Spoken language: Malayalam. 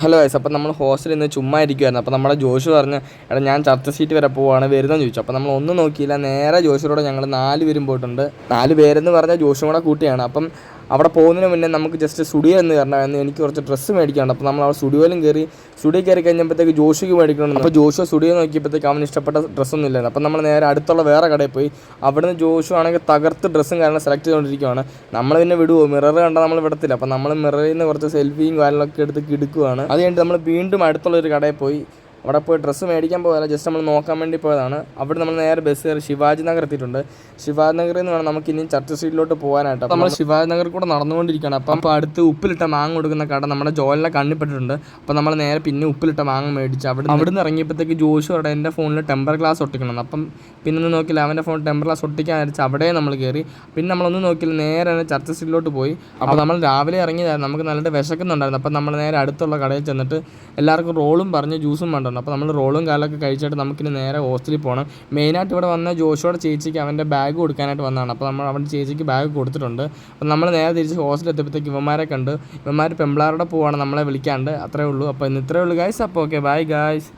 ഹലോ ഗൈസ്, അപ്പോൾ നമ്മൾ ഹോസ്റ്റലിൽ നിന്ന് ചുമ്മാ ഇരിക്കുമായിരുന്നു. അപ്പോൾ നമ്മുടെ ജോഷു പറഞ്ഞ്, എടാ ഞാൻ ചർച്ച സീറ്റ് വരെ പോവാണ്, വരുന്നതെന്ന് ചോദിച്ചു. അപ്പോൾ നമ്മൾ ഒന്നും നോക്കിയില്ല, നേരെ ജോഷുവിനോട് ഞങ്ങൾ 4 പേരും പോയിട്ടുണ്ട്. 4 പേരെന്ന് പറഞ്ഞാൽ ജോഷും കൂടെ കൂട്ടിയാണ്. അപ്പം അവിടെ പോകുന്നതിന് മുന്നേ നമുക്ക് ജസ്റ്റ് സ്റ്റുഡിയോ എന്ന് കയറണമായിരുന്നു. എനിക്ക് കുറച്ച് ഡ്രസ്സ് മേടിക്കാനുണ്ട്. അപ്പോൾ നമ്മൾ അവിടെ സ്റ്റുഡിയോയിലും സ്റ്റുഡിയോ കയറി കഴിഞ്ഞപ്പോഴത്തേക്ക് ജോഷുക്ക് മേടിക്കണമെന്ന്. അപ്പോൾ ജോഷു സ്റ്റുഡിയോ നോക്കിയപ്പോഴത്തേക്ക് അവന് ഇഷ്ടപ്പെട്ട ഡ്രസ്സൊന്നും ഇല്ലായിരുന്നു. അപ്പോൾ നമ്മൾ നേരെ അടുത്തുള്ള വേറെ കടയിൽ പോയി. അവിടുന്ന് ജോഷു ആണെങ്കിൽ തകർത്ത് ഡ്രസ്സും കാരണം സെലക്ട് ചെയ്തുകൊണ്ടിരിക്കുകയാണ്. നമ്മൾ പിന്നെ വിടുവോ, മിറർ കണ്ടാൽ നമ്മൾ വിടത്തില്ല. അപ്പോൾ നമ്മൾ മിററിൽ നിന്ന് കുറച്ച് സെൽഫിയും കാര്യങ്ങളൊക്കെ എടുത്ത് കിടക്കുകയാണ്. അത് കഴിഞ്ഞിട്ട് നമ്മൾ വീണ്ടും അടുത്തുള്ളൊരു കടയിൽ പോയി. അവിടെ പോയി ഡ്രസ്സ് മേടിക്കാൻ പോയതല്ല, ജസ്റ്റ് നമ്മൾ നോക്കാൻ വേണ്ടി പോയതാണ്. അവിടെ നമ്മൾ നേരെ ബസ് കയറി ശിവാജി നഗർ എത്തിയിട്ടുണ്ട്. ശിവാജി നഗറിൽ നിന്ന് വേണം നമുക്ക് ഇനി ചർച്ച് സ്ട്രീറ്റിലോട്ട് പോകാനായിട്ട്. അപ്പോൾ നമ്മൾ ശിവാജി നഗർ കൂടെ നടന്നുകൊണ്ടിരിക്കുകയാണ്. അപ്പോൾ അടുത്ത് ഉപ്പിലിട്ട മാങ്ങ കൊടുക്കുന്ന കട നമ്മുടെ ജോലിനെ കണ്ണിപ്പെട്ടിട്ടുണ്ട്. അപ്പോൾ നമ്മൾ നേരെ പിന്നെ ഉപ്പിലിട്ട മാങ്ങ മേടിച്ച് അവിടെ നിന്ന് ഇറങ്ങിയപ്പോഴത്തേക്ക് ജോഷു അവിടെ എൻ്റെ ഫോണിൽ ടെമ്പർ ഗ്ലാസ് ഒട്ടിക്കണം. അപ്പം പിന്നെ ഒന്നും നോക്കില്ല, അവൻ്റെ ഫോൺ ടെമ്പർ ഗ്ലാസ് ഒട്ടിക്കാൻ അയച്ച് അവിടെ നമ്മൾ കയറി. പിന്നെ നമ്മളൊന്നും നോക്കില്ല, നേരെ ചർച്ച് സ്ട്രീറ്റിലോട്ട് പോയി. അപ്പോൾ നമ്മൾ രാവിലെ ഇറങ്ങിയതായിരുന്നു, നമുക്ക് നല്ലതായിട്ട് വിശക്കുന്നുണ്ടായിരുന്നു. അപ്പോൾ നമ്മൾ നേരെ അടുത്തുള്ള കടയിൽ ചെന്നിട്ട് എല്ലാവർക്കും റോളും പറഞ്ഞ് ജ്യൂസും വേണ്ടു. അപ്പോൾ നമ്മൾ റോളും കാലൊക്കെ കഴിച്ചിട്ട് നമുക്കിനി നേരെ ഹോസ്റ്റലിൽ പോകണം. മെയിനായിട്ട് ഇവിടെ വന്ന ജോഷുവോടെ ചേച്ചിക്ക് അവൻ്റെ ബാഗ് കൊടുക്കാനായിട്ട് വന്നതാണ്. അപ്പോൾ നമ്മൾ അവൻ്റെ ചേച്ചിക്ക് ബാഗ് കൊടുത്തിട്ടുണ്ട്. അപ്പോൾ നമ്മൾ നേരെ തിരിച്ച് ഹോസ്റ്റലിൽ എത്തിയപ്പോഴത്തേക്ക് ഇവന്മാരെ കണ്ട്. ഇവന്മാർ പെമ്പിളാരുടെ പോവാണ് നമ്മളെ വിളിക്കാണ്ട്. അത്രേ ഉള്ളൂ. അപ്പോൾ ഇന്ന് ഇത്രയേ ഉള്ളൂ ഗൈസ്. അപ്പോൾ ഓക്കെ, ബൈ ഗൈസ്.